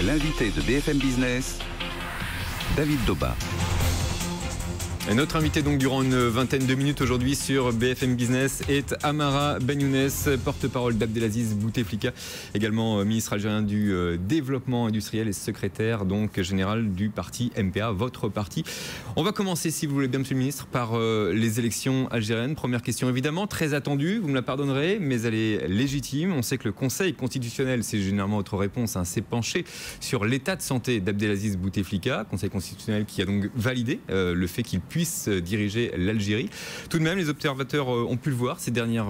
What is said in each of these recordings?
L'invité de BFM Business, David Doba. Et notre invité donc durant une vingtaine de minutes aujourd'hui sur BFM Business est Amara Benyounès, porte-parole d'Abdelaziz Bouteflika, également ministre algérien du développement industriel et secrétaire donc général du parti MPA, votre parti. On va commencer, si vous voulez bien, monsieur le ministre, par les élections algériennes. Première question évidemment, très attendue, vous me la pardonnerez, mais elle est légitime. On sait que le Conseil constitutionnel, c'est généralement votre réponse, s'est penché sur l'état de santé d'Abdelaziz Bouteflika, Conseil constitutionnel qui a donc validé le fait qu'il puisse diriger l'Algérie. Tout de même, les observateurs ont pu le voir ces dernières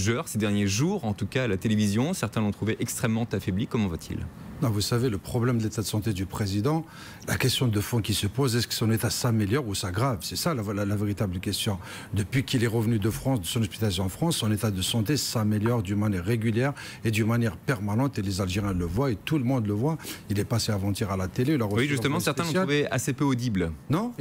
heures, ces derniers jours, en tout cas à la télévision. Certains l'ont trouvé extrêmement affaibli. Comment va-t-il ? Non, vous savez, le problème de l'état de santé du président, la question de fond qui se pose, est-ce que son état s'améliore ou s'aggrave? C'est ça la véritable question. Depuis qu'il est revenu de France, de son hospitalisation en France, son état de santé s'améliore d'une manière régulière et d'une manière permanente. Et les Algériens le voient et tout le monde le voit. Il est passé avant-hier à la télé. Oui, justement, certains l'ont trouvé assez peu audible. Non,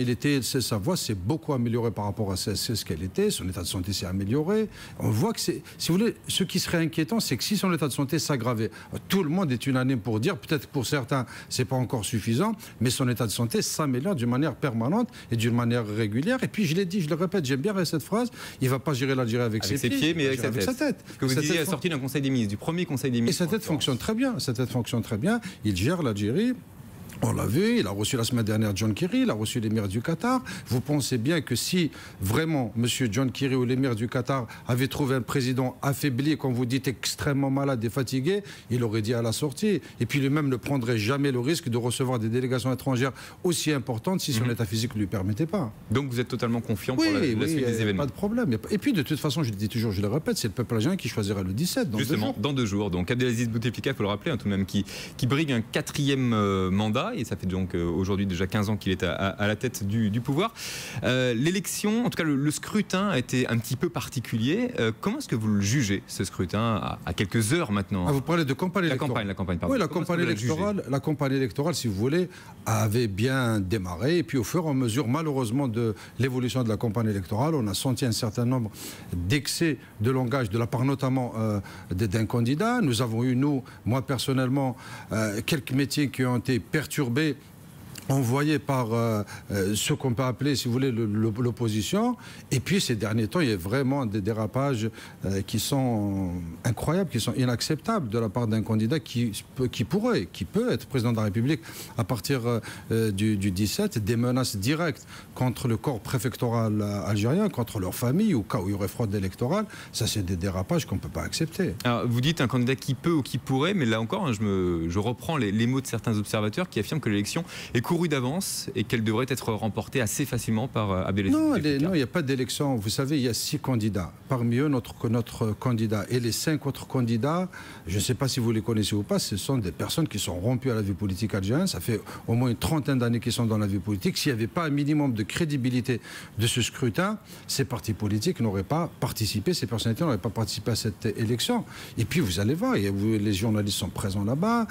sa voix s'est beaucoup améliorée par rapport à ce qu'elle était. Son état de santé s'est amélioré. On voit que c'est, si vous voulez, ce qui serait inquiétant, c'est que si son état de santé s'aggravait, tout le monde est unanime pour dire, peut-être pour certains, c'est pas encore suffisant, mais son état de santé s'améliore d'une manière permanente et d'une manière régulière. Et puis, je l'ai dit, je le répète, j'aime bien cette phrase, il va pas gérer l'Algérie avec ses pieds, mais avec sa tête. Ce que vous disiez à la sortie d'un conseil des ministres, du premier conseil des ministres. Et sa tête fonctionne très bien. Sa tête fonctionne très bien. Il gère l'Algérie. On l'a vu, il a reçu la semaine dernière John Kerry, il a reçu l'émir du Qatar. Vous pensez bien que si vraiment M. John Kerry ou l'émir du Qatar avait trouvé un président affaibli, comme vous dites, extrêmement malade et fatigué, il aurait dit à la sortie. Et puis lui-même ne prendrait jamais le risque de recevoir des délégations étrangères aussi importantes si son état physique ne lui permettait pas. Donc vous êtes totalement confiant pour la suite des événements? Pas de problème. Et puis de toute façon, je le dis toujours, je le répète, c'est le peuple algérien qui choisira le 17. Dans 2 jours. Donc Abdelaziz Bouteflika, il faut le rappeler, tout de même, qui brigue un 4e mandat. Et ça fait donc aujourd'hui déjà 15 ans qu'il est à la tête du pouvoir. L'élection, en tout cas le scrutin a été un petit peu particulier. Comment est-ce que vous le jugez, ce scrutin, à quelques heures maintenant? Vous parlez de campagne électorale. La campagne, pardon. Oui, la campagne électorale, si vous voulez, avait bien démarré. Et puis au fur et à mesure, malheureusement, de l'évolution de la campagne électorale, on a senti un certain nombre d'excès de langage de la part notamment d'un candidat. Nous avons eu, moi personnellement, quelques meetings qui ont été perturbés, envoyé par ce qu'on peut appeler, si vous voulez, l'opposition. Et puis, ces derniers temps, il y a vraiment des dérapages qui sont incroyables, qui sont inacceptables de la part d'un candidat qui peut être président de la République à partir du 17, des menaces directes contre le corps préfectoral algérien, contre leur famille, au cas où il y aurait fraude électorale. Ça, c'est des dérapages qu'on ne peut pas accepter. Alors, vous dites un candidat qui peut ou qui pourrait, mais là encore, je reprends les mots de certains observateurs qui affirment que l'élection est courue d'avance et qu'elle devrait être remportée assez facilement par Abdelaziz Bouteflika. Non, il n'y a pas d'élection. Vous savez, il y a 6 candidats. Parmi eux, notre candidat. Et les 5 autres candidats, je ne sais pas si vous les connaissez ou pas, ce sont des personnes qui sont rompues à la vie politique algérienne. Ça fait au moins une trentaine d'années qu'ils sont dans la vie politique. S'il n'y avait pas un minimum de crédibilité de ce scrutin, ces partis politiques n'auraient pas participé, ces personnalités n'auraient pas participé à cette élection. Et puis, vous allez voir, les journalistes sont présents là-bas.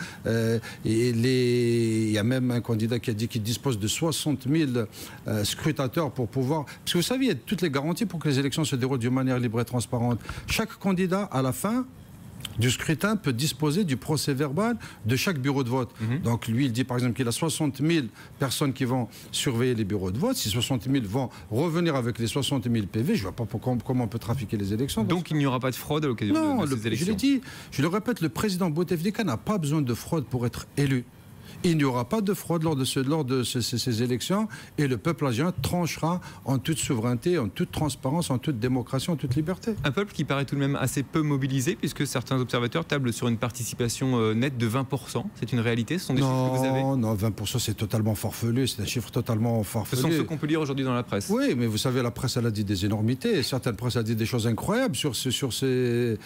Il y a même un candidat qui a dit qu'il dispose de 60 000 scrutateurs pour pouvoir... Parce que vous savez, il y a toutes les garanties pour que les élections se déroulent d'une manière libre et transparente. Chaque candidat, à la fin du scrutin, peut disposer du procès verbal de chaque bureau de vote. Donc lui, il dit par exemple qu'il a 60 000 personnes qui vont surveiller les bureaux de vote. Si 60 000 vont revenir avec les 60 000 PV, je ne vois pas comment on peut trafiquer les élections. Donc il n'y aura pas de fraude à l'occasion de ces élections? Je l'ai dit, je le répète, le président Bouteflika n'a pas besoin de fraude pour être élu. Il n'y aura pas de fraude lors de ces élections et le peuple algérien tranchera en toute souveraineté, en toute transparence, en toute démocratie, en toute liberté. Un peuple qui paraît tout de même assez peu mobilisé puisque certains observateurs tablent sur une participation nette de 20%. C'est une réalité? Ce sont des chiffres que vous avez? Non, 20% c'est totalement farfelu, c'est un chiffre totalement farfelu. Ce sont ceux qu'on peut lire aujourd'hui dans la presse. Oui, mais vous savez, la presse elle a dit des énormités, certaines presses ont dit des choses incroyables sur ces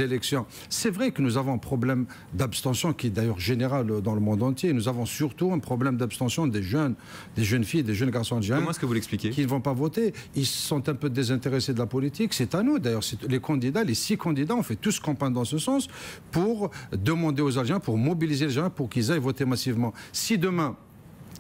élections. C'est vrai que nous avons un problème d'abstention qui est d'ailleurs général dans le monde entier. Nous avons surtout un problème d'abstention des jeunes filles, des jeunes garçons algériens. Comment est-ce que vous l'expliquez? Qui ne vont pas voter. Ils sont un peu désintéressés de la politique. C'est à nous, d'ailleurs. Les candidats, les 6 candidats, on fait tous campagne dans ce sens pour demander aux Algériens, pour mobiliser les Algériens pour qu'ils aillent voter massivement. Si demain,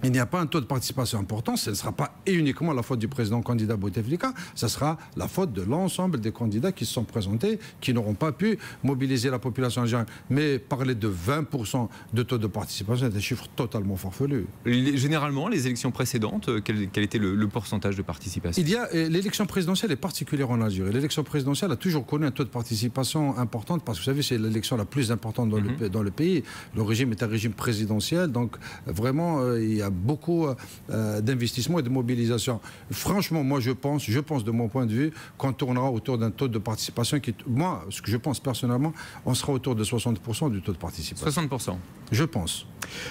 il n'y a pas un taux de participation important, ce ne sera pas uniquement la faute du président candidat Bouteflika, ce sera la faute de l'ensemble des candidats qui se sont présentés, qui n'auront pas pu mobiliser la population algérienne. Mais parler de 20% de taux de participation, c'est des chiffres totalement farfelus. Généralement, les élections précédentes, quel était le pourcentage de participation? L'élection présidentielle est particulière en Algérie. L'élection présidentielle a toujours connu un taux de participation important parce que vous savez, c'est l'élection la plus importante dans le pays. Le régime est un régime présidentiel, donc vraiment, il y a beaucoup d'investissement et de mobilisation. Franchement, moi, je pense de mon point de vue, qu'on tournera autour d'un taux de participation qui, moi, ce que je pense personnellement, on sera autour de 60% du taux de participation. 60%. Je pense.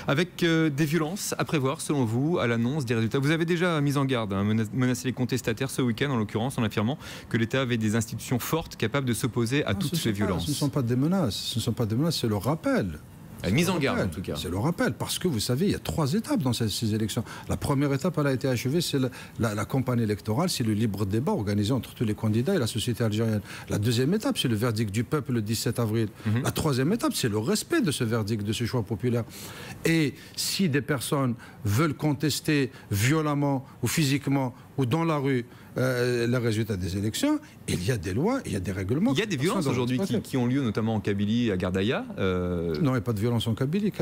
Avec des violences à prévoir, selon vous, à l'annonce des résultats. Vous avez déjà mis en garde, menacé les contestataires ce week-end, en l'occurrence, en affirmant que l'État avait des institutions fortes capables de s'opposer à toutes ces violences. Ce ne sont pas des menaces, c'est le rappel. Mise en garde, en tout cas. C'est le rappel, parce que vous savez, il y a 3 étapes dans ces élections. La première étape, elle a été achevée, c'est la campagne électorale, c'est le libre débat organisé entre tous les candidats et la société algérienne. La deuxième étape, c'est le verdict du peuple le 17 avril. La troisième étape, c'est le respect de ce verdict, de ce choix populaire. Et si des personnes veulent contester violemment ou physiquement ou dans la rue le résultat des élections, il y a des lois, il y a des règlements. Il y a des violences aujourd'hui qui ont lieu, notamment en Kabylie, à Gardaïa. Non, il n'y a pas de violence en Kabylie.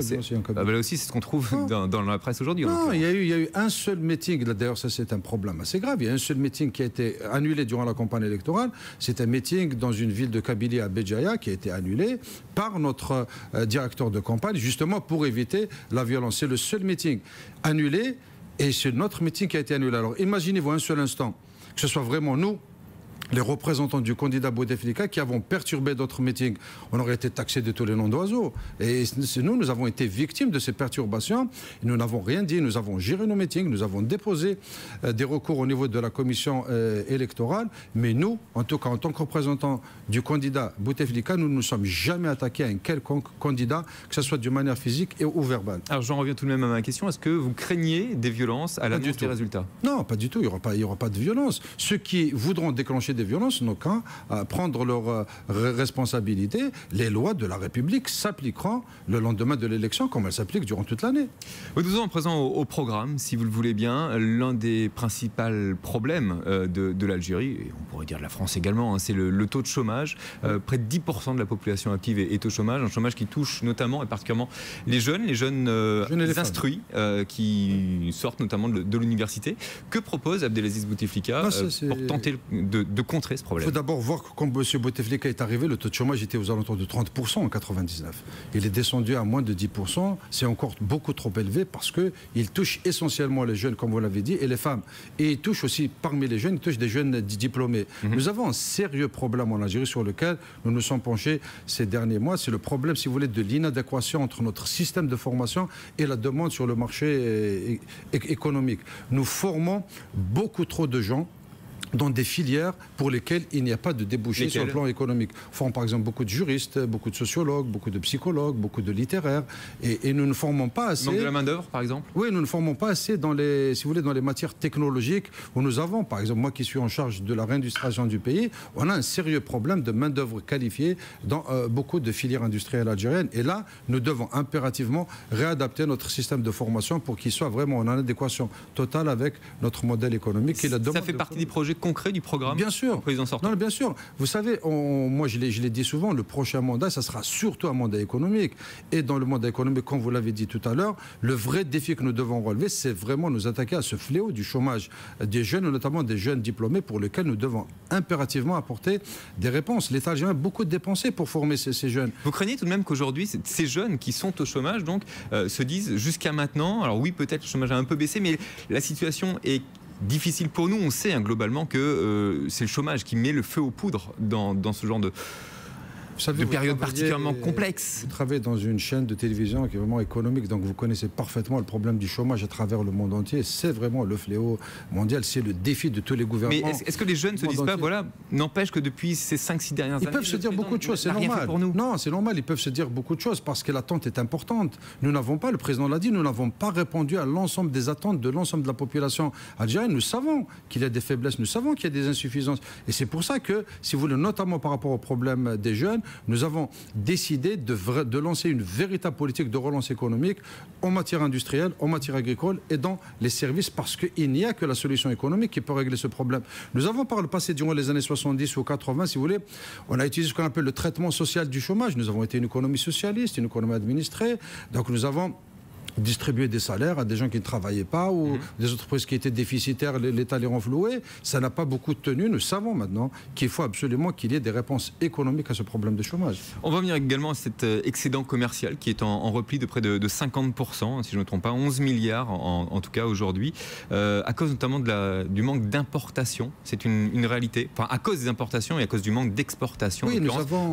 Là aussi, c'est ce qu'on trouve dans la presse aujourd'hui. Non, il y a eu un seul meeting. D'ailleurs, ça, c'est un problème assez grave. Il y a un seul meeting qui a été annulé durant la campagne électorale. C'est un meeting dans une ville de Kabylie, à Béjaïa, qui a été annulé par notre directeur de campagne, justement pour éviter la violence. C'est le seul meeting annulé. Et c'est notre meeting qui a été annulé. Alors imaginez-vous un seul instant que ce soit vraiment nous, les représentants du candidat Bouteflika, qui avons perturbé d'autres meetings. On aurait été taxés de tous les noms d'oiseaux. Et nous avons été victimes de ces perturbations. Nous n'avons rien dit, nous avons géré nos meetings, nous avons déposé des recours au niveau de la commission électorale. Mais nous, en tout cas, en tant que représentants du candidat Bouteflika, nous ne nous sommes jamais attaqués à un quelconque candidat, que ce soit de manière physique ou verbale. Alors j'en reviens tout de même à ma question. Est-ce que vous craignez des violences à l'annonce des résultats? Non, pas du tout. Il n'y aura pas de violence. Ceux qui voudront déclencher des violences n'ont qu'à prendre leurs responsabilités. Les lois de la République s'appliqueront le lendemain de l'élection comme elles s'appliquent durant toute l'année. Nous en présent au programme, si vous le voulez bien, l'un des principaux problèmes de l'Algérie, et on pourrait dire de la France également, c'est le taux de chômage. Près de 10% de la population active est au chômage, un chômage qui touche notamment et particulièrement les jeunes instruits qui sortent notamment de l'université. Que propose Abdelaziz Bouteflika pour tenter de contrer ce problème? Il faut d'abord voir que quand M. Bouteflika est arrivé, le taux de chômage était aux alentours de 30% en 99. Il est descendu à moins de 10%. C'est encore beaucoup trop élevé parce qu'il touche essentiellement les jeunes, comme vous l'avez dit, et les femmes. Et il touche aussi, parmi les jeunes, il touche des jeunes diplômés. Nous avons un sérieux problème en Algérie sur lequel nous nous sommes penchés ces derniers mois. C'est le problème, si vous voulez, de l'inadéquation entre notre système de formation et la demande sur le marché économique. Nous formons beaucoup trop de gens dans des filières pour lesquelles il n'y a pas de débouché sur le plan économique. Formons par exemple beaucoup de juristes, beaucoup de sociologues, beaucoup de psychologues, beaucoup de littéraires, et nous ne formons pas assez. Donc de la main d'œuvre, par exemple. Oui, nous ne formons pas assez dans les, si vous voulez, dans les matières technologiques où nous avons, par exemple, moi qui suis en charge de la réindustrialisation du pays, on a un sérieux problème de main d'œuvre qualifiée dans beaucoup de filières industrielles algériennes. Et là, nous devons impérativement réadapter notre système de formation pour qu'il soit vraiment en adéquation totale avec notre modèle économique. Ça fait partie des projets concret du programme? Bien sûr. Président sortant. Non, bien sûr. Vous savez, moi je l'ai dit souvent, le prochain mandat, ça sera surtout un mandat économique. Et dans le mandat économique, comme vous l'avez dit tout à l'heure, le vrai défi que nous devons relever, c'est vraiment nous attaquer à ce fléau du chômage des jeunes, notamment des jeunes diplômés, pour lesquels nous devons impérativement apporter des réponses. L'État algérien a beaucoup dépensé pour former ces jeunes. Vous craignez tout de même qu'aujourd'hui, ces jeunes qui sont au chômage donc, se disent jusqu'à maintenant, alors oui, peut-être le chômage a un peu baissé, mais la situation est difficile pour nous. On sait globalement que c'est le chômage qui met le feu aux poudres dans ce genre de période particulièrement complexe. Vous travaillez dans une chaîne de télévision qui est vraiment économique, donc vous connaissez parfaitement le problème du chômage à travers le monde entier. C'est vraiment le fléau mondial, c'est le défi de tous les gouvernements. Mais est-ce que les jeunes ne se disent pas, voilà, n'empêche que depuis ces 5-6 dernières années... Ils peuvent se dire beaucoup de choses, c'est normal. Non, c'est normal, ils peuvent se dire beaucoup de choses parce que l'attente est importante. Nous n'avons pas, le président l'a dit, nous n'avons pas répondu à l'ensemble des attentes de l'ensemble de la population algérienne. Nous savons qu'il y a des faiblesses, nous savons qu'il y a des insuffisances. Et c'est pour ça que, si vous voulez, notamment par rapport au problème des jeunes, nous avons décidé de lancer une véritable politique de relance économique en matière industrielle, en matière agricole et dans les services, parce qu'il n'y a que la solution économique qui peut régler ce problème. Nous avons par le passé, durant les années 70 ou 80, si vous voulez, on a utilisé ce qu'on appelle le traitement social du chômage. Nous avons été une économie socialiste, une économie administrée. Donc nous avons distribuer des salaires à des gens qui ne travaillaient pas ou des entreprises qui étaient déficitaires, l'État les renflouait. Ça n'a pas beaucoup tenu. Nous savons maintenant qu'il faut absolument qu'il y ait des réponses économiques à ce problème de chômage. On va revenir également à cet excédent commercial qui est en repli de près de 50%, si je ne me trompe pas, 11 milliards en tout cas aujourd'hui, à cause notamment du manque d'importation. C'est une réalité. Enfin, à cause des importations et à cause du manque d'exportation. Oui,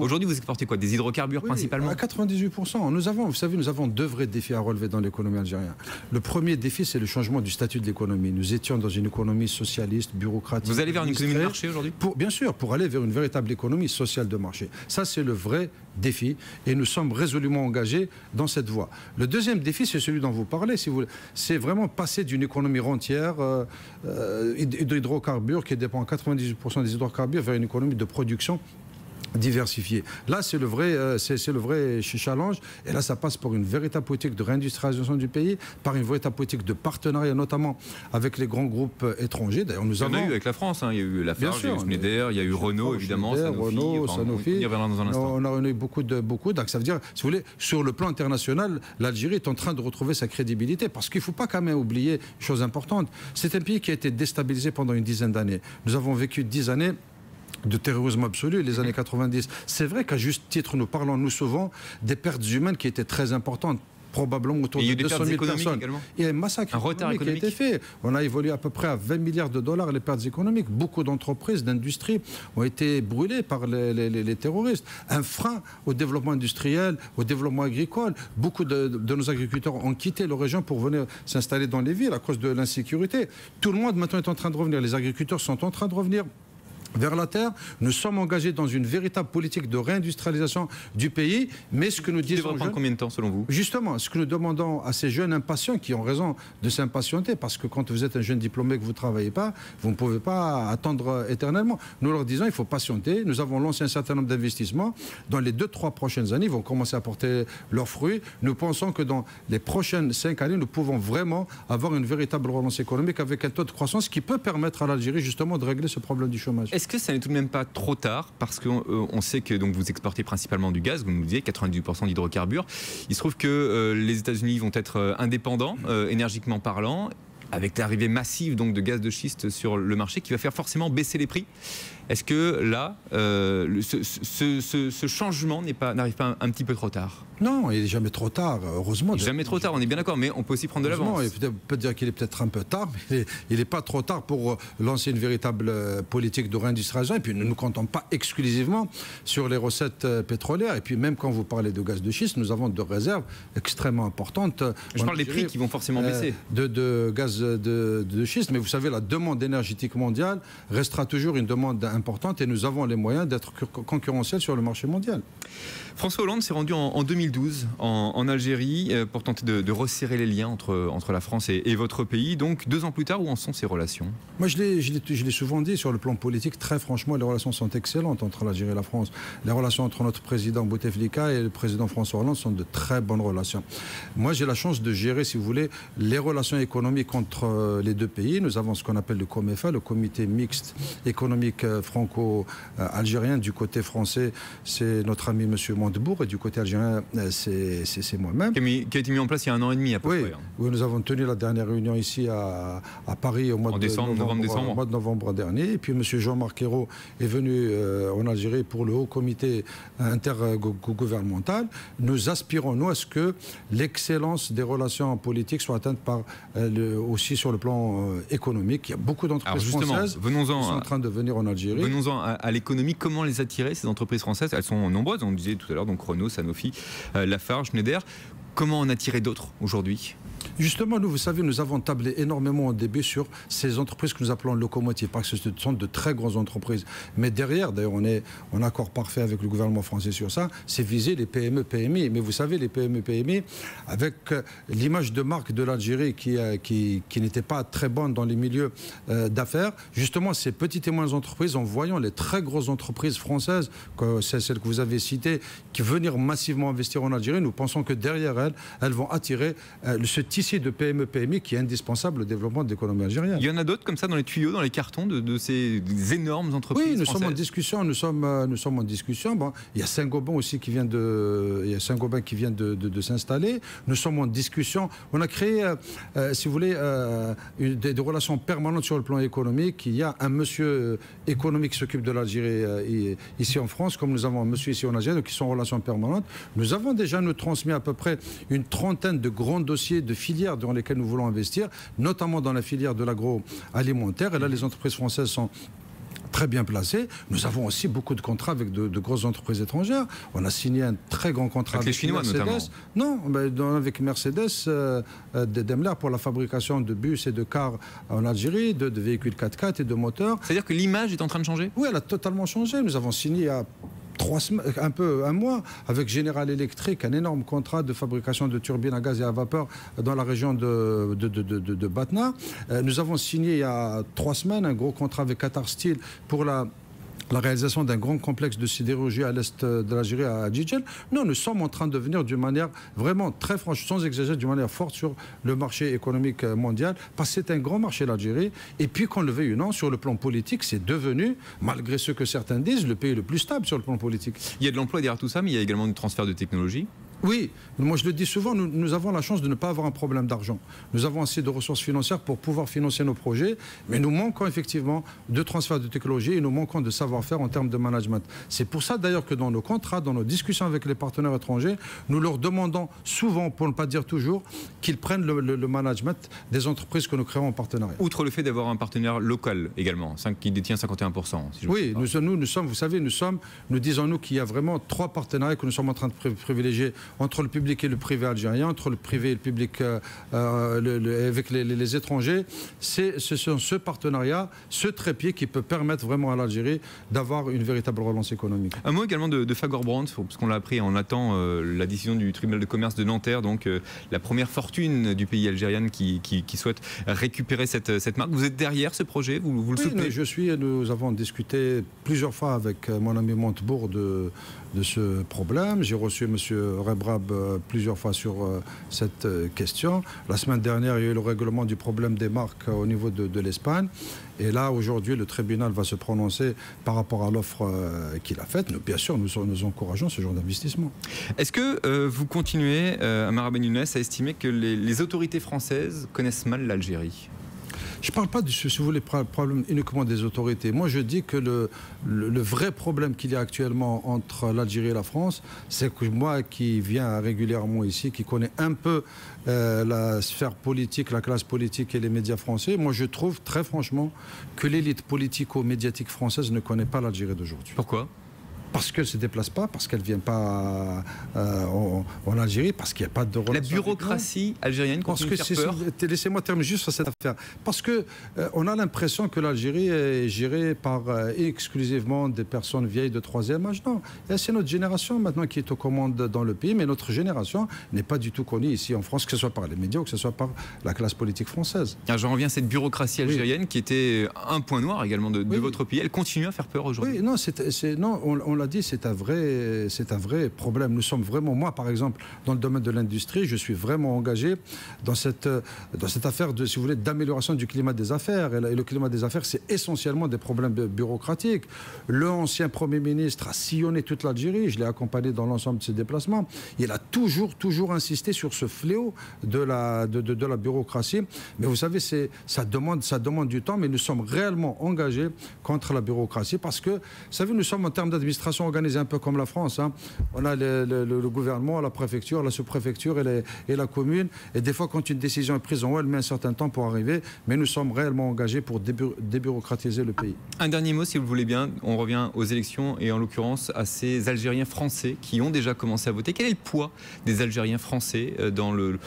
aujourd'hui, vous exportez quoi? Des hydrocarbures principalement? À 98%. Vous savez, nous avons deux vrais défis à relever dans l'économie algérienne. Le premier défi, c'est le changement du statut de l'économie. Nous étions dans une économie socialiste, bureaucratique. Vous allez vers une économie de marché aujourd'hui? Bien sûr, pour aller vers une véritable économie sociale de marché. Ça, c'est le vrai défi et nous sommes résolument engagés dans cette voie. Le deuxième défi, c'est celui dont vous parlez, si vous voulez. C'est vraiment passer d'une économie rentière d'hydrocarbures qui dépend à 98% des hydrocarbures vers une économie de production diversifié. Là, c'est le vrai challenge. Et là, ça passe par une véritable politique de réindustrialisation du pays, par une véritable politique de partenariat, notamment avec les grands groupes étrangers. D'ailleurs, nous avons... Il y en a eu avec la France. Il y a eu Lafarge, il y a eu Schneider, il y a eu Renault, évidemment, Sanofi. On y reviendra dans un instant. On a eu beaucoup. Donc, ça veut dire, si vous voulez, sur le plan international, l'Algérie est en train de retrouver sa crédibilité. Parce qu'il ne faut pas quand même oublier une chose importante. C'est un pays qui a été déstabilisé pendant une dizaine d'années. Nous avons vécu 10 années de terrorisme absolu, les années 90. C'est vrai qu'à juste titre, nous parlons, nous souvent, des pertes humaines qui étaient très importantes, probablement autour de 200 000 personnes. Il y a un massacre économique qui a été fait. On a évolué à peu près à 20 milliards de dollars les pertes économiques. Beaucoup d'entreprises, d'industries ont été brûlées par les terroristes. Un frein au développement industriel, au développement agricole. Beaucoup de nos agriculteurs ont quitté leur région pour venir s'installer dans les villes à cause de l'insécurité. Tout le monde maintenant est en train de revenir. Les agriculteurs sont en train de revenir vers la terre. Nous sommes engagés dans une véritable politique de réindustrialisation du pays, mais ce que nous disons... Ça devrait prendre combien de temps selon vous? Justement, ce que nous demandons à ces jeunes impatients qui ont raison de s'impatienter, parce que quand vous êtes un jeune diplômé que vous ne travaillez pas, vous ne pouvez pas attendre éternellement. Nous leur disons il faut patienter. Nous avons lancé un certain nombre d'investissements. Dans les 2-3 prochaines années, ils vont commencer à porter leurs fruits. Nous pensons que dans les prochaines 5 années, nous pouvons vraiment avoir une véritable relance économique avec un taux de croissance qui peut permettre à l'Algérie justement de régler ce problème du chômage. Est-ce que ça n'est tout de même pas trop tard? Parce qu'on sait que donc, vous exportez principalement du gaz, vous nous disiez 98% d'hydrocarbures. Il se trouve que les États-Unis vont être indépendants, énergiquement parlant, avec l'arrivée massive donc, de gaz de schiste sur le marché qui va faire forcément baisser les prix. Est-ce que là, ce changement n'arrive pas un petit peu trop tard? Non, il n'est jamais trop tard, heureusement. Il n'est jamais trop tard, on est bien d'accord, mais on peut aussi prendre de l'avance. On peut dire qu'il est peut-être un peu tard, mais il n'est pas trop tard pour lancer une véritable politique de réindustrialisation. Et puis nous ne comptons pas exclusivement sur les recettes pétrolières. Et puis même quand vous parlez de gaz de schiste, nous avons de réserves extrêmement importantes. Je parle des prix qui vont forcément baisser. De gaz de schiste, mais vous savez, la demande énergétique mondiale restera toujours une demande importante et nous avons les moyens d'être concurrentiels sur le marché mondial. François Hollande s'est rendu en 2012 en Algérie pour tenter de resserrer les liens entre la France et votre pays. Donc 2 ans plus tard, où en sont ces relations? Moi, je l'ai souvent dit, sur le plan politique, très franchement, les relations sont excellentes entre l'Algérie et la France. Les relations entre notre président Bouteflika et le président François Hollande sont de très bonnes relations. Moi, j'ai la chance de gérer, si vous voulez, les relations économiques entre les deux pays. Nous avons ce qu'on appelle le COMEFA, le comité mixte économique franco-algérien. Du côté français, c'est notre ami M. Montebourg, et du côté algérien, c'est moi-même. Qui a été mis en place il y a 1 an et demi à peu près. Oui, nous avons tenu la dernière réunion ici à Paris au mois de novembre dernier. Et puis M. Jean-Marc Ayrault est venu en Algérie pour le haut comité intergouvernemental. Nous aspirons, nous, à ce que l'excellence des relations politiques soit atteinte aussi sur le plan économique. Il y a beaucoup d'entreprises françaises qui sont en train de venir en Algérie. Venons-en à l'économie. Comment les attirer, ces entreprises françaises? Elles sont nombreuses, on le disait tout à l'heure, donc Renault, Sanofi, Lafarge, Schneider. Comment en attirer d'autres aujourd'hui? Justement, nous, vous savez, nous avons tablé énormément au début sur ces entreprises que nous appelons locomotives, parce que ce sont de très grosses entreprises. Mais derrière, d'ailleurs, on est en accord parfait avec le gouvernement français sur ça, c'est viser les PME, PMI. Mais vous savez, les PME, PMI, avec l'image de marque de l'Algérie qui n'était pas très bonne dans les milieux d'affaires, justement, ces petites et moyennes entreprises, en voyant les très grosses entreprises françaises, c'est celles que vous avez citées, qui venir massivement investir en Algérie, nous pensons que derrière elles vont attirer ce tissu de PME, PMI qui est indispensable au développement de l'économie algérienne. Il y en a d'autres comme ça dans les tuyaux, dans les cartons de ces énormes entreprises françaises. Oui, sommes en discussion. Bon, il y a Saint-Gobain aussi qui vient de s'installer. Nous sommes en discussion. On a créé, si vous voulez, des relations permanentes sur le plan économique. Il y a un monsieur économique qui s'occupe de l'Algérie ici en France, comme nous avons un monsieur ici en Algérie, qui sont en relations permanentes. Nous avons déjà transmis à peu près une trentaine de grands dossiers de filières dans lesquelles nous voulons investir, notamment dans la filière de l'agroalimentaire. Et là, les entreprises françaises sont très bien placées. Nous avons aussi beaucoup de contrats avec de grosses entreprises étrangères. On a signé un très grand contrat avec les Chinois, Mercedes. Notamment. Non, avec Mercedes, Daimler pour la fabrication de bus et de cars en Algérie, de véhicules 4x4 et de moteurs. C'est-à-dire que l'image est en train de changer ? Oui, elle a totalement changé. Nous avons signé il y a 3 semaines, un mois, avec General Electric, un énorme contrat de fabrication de turbines à gaz et à vapeur dans la région de Batna. Nous avons signé il y a 3 semaines un gros contrat avec Qatar Steel pour la réalisation d'un grand complexe de sidérurgie à l'est de l'Algérie, à Djidjel. Non, nous sommes en train de venir d'une manière vraiment très franche, sans exagérer, d'une manière forte sur le marché économique mondial, parce que c'est un grand marché, l'Algérie. Et puis, qu'on le veuille ou non, sur le plan politique, c'est devenu, malgré ce que certains disent, le pays le plus stable sur le plan politique. Il y a de l'emploi derrière tout ça, mais il y a également du transfert de technologie. Oui, moi je le dis souvent, nous avons la chance de ne pas avoir un problème d'argent. Nous avons assez de ressources financières pour pouvoir financer nos projets, mais nous manquons effectivement de transfert de technologie et nous manquons de savoir-faire en termes de management. C'est pour ça d'ailleurs que dans nos contrats, dans nos discussions avec les partenaires étrangers, nous leur demandons souvent, pour ne pas dire toujours, qu'ils prennent le management des entreprises que nous créons en partenariat. Outre le fait d'avoir un partenaire local également, qui détient 51%. Si oui, nous sommes, vous savez, nous disons qu'il y a vraiment 3 partenariats que nous sommes en train de privilégier entre le public et le privé algérien, entre le privé et le public avec les étrangers. C'est ce partenariat, ce trépied qui peut permettre vraiment à l'Algérie d'avoir une véritable relance économique. Un mot également de Fagerbrand, parce qu'on l'a appris, on attend la décision du tribunal de commerce de Nanterre, donc la première fortune du pays algérien qui souhaite récupérer cette marque. Vous êtes derrière ce projet, vous le soutenez ? Nous avons discuté plusieurs fois avec mon ami Montebourg de ce problème. J'ai reçu M. Rebrab plusieurs fois sur cette question. La semaine dernière, il y a eu le règlement du problème des marques au niveau de l'Espagne. Et là, aujourd'hui, le tribunal va se prononcer par rapport à l'offre qu'il a faite. Bien sûr, nous encourageons ce genre d'investissement. Est-ce que vous continuez, Amara Benyounès, à estimer que les autorités françaises connaissent mal l'Algérie ? Je ne parle pas, si vous voulez, problème uniquement des autorités. Moi, je dis que le vrai problème qu'il y a actuellement entre l'Algérie et la France, c'est que moi, qui viens régulièrement ici, qui connais un peu la sphère politique, la classe politique et les médias français, moi, je trouve très franchement que l'élite politico-médiatique française ne connaît pas l'Algérie d'aujourd'hui. Pourquoi ? Parce qu'elle ne se déplace pas, parce qu'elle ne vient pas en Algérie, parce qu'il n'y a pas de relation. La bureaucratie algérienne continue de faire peur. Laissez-moi terminer juste sur cette affaire. Parce qu'on a l'impression que l'Algérie est gérée par exclusivement des personnes vieilles de 3e âge. Non, c'est notre génération maintenant qui est aux commandes dans le pays, mais notre génération n'est pas du tout connue ici en France, que ce soit par les médias ou que ce soit par la classe politique française. J'en reviens à cette bureaucratie algérienne qui était un point noir également de votre pays. Elle continue à faire peur aujourd'hui. Oui, non, on l'a dit, c'est un vrai problème. Nous sommes vraiment, moi par exemple, dans le domaine de l'industrie, je suis vraiment engagé dans cette affaire de, si vous voulez, d'amélioration du climat des affaires. Et le climat des affaires, c'est essentiellement des problèmes bureaucratiques. L'ancien Premier ministre a sillonné toute l'Algérie, je l'ai accompagné dans l'ensemble de ses déplacements. Il a toujours insisté sur ce fléau de la bureaucratie. Mais vous savez, ça demande du temps, mais nous sommes réellement engagés contre la bureaucratie parce que, vous savez, nous sommes en termes d'administration l'administration organisée un peu comme la France. Hein. On a le gouvernement, la préfecture, la sous-préfecture et la commune. Et des fois, quand une décision est prise en haut, elle met un certain temps pour arriver. Mais nous sommes réellement engagés pour débureaucratiser le pays. Un dernier mot, si vous le voulez bien. On revient aux élections et en l'occurrence à ces Algériens français qui ont déjà commencé à voter. Quel est le poids des Algériens français dans le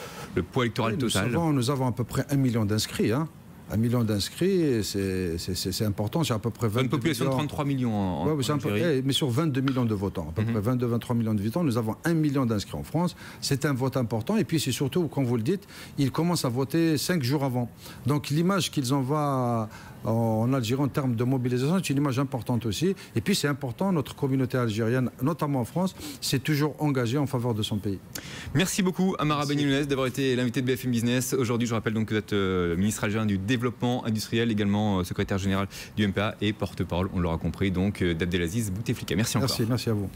poids électoral total? Nous avons à peu près 1 million d'inscrits. Hein. 1 million d'inscrits, c'est important. C'est à peu près 22 une population millions. de 33 millions en Algérie. Mais sur 22 millions de votants, à peu près 22-23 millions de votants, nous avons 1 million d'inscrits en France. C'est un vote important. Et puis c'est surtout, comme vous le dites, ils commencent à voter 5 jours avant. Donc l'image qu'ils envoient en Algérie en termes de mobilisation, c'est une image importante aussi. Et puis c'est important, notre communauté algérienne, notamment en France, c'est toujours engagée en faveur de son pays. Merci beaucoup Amara Benyounès d'avoir été l'invité de BFM Business. Aujourd'hui, je rappelle donc que vous êtes ministre algérien du développement industriel, également secrétaire général du MPA et porte-parole, on l'aura compris, donc d'Abdelaziz Bouteflika. Merci encore. Merci à vous.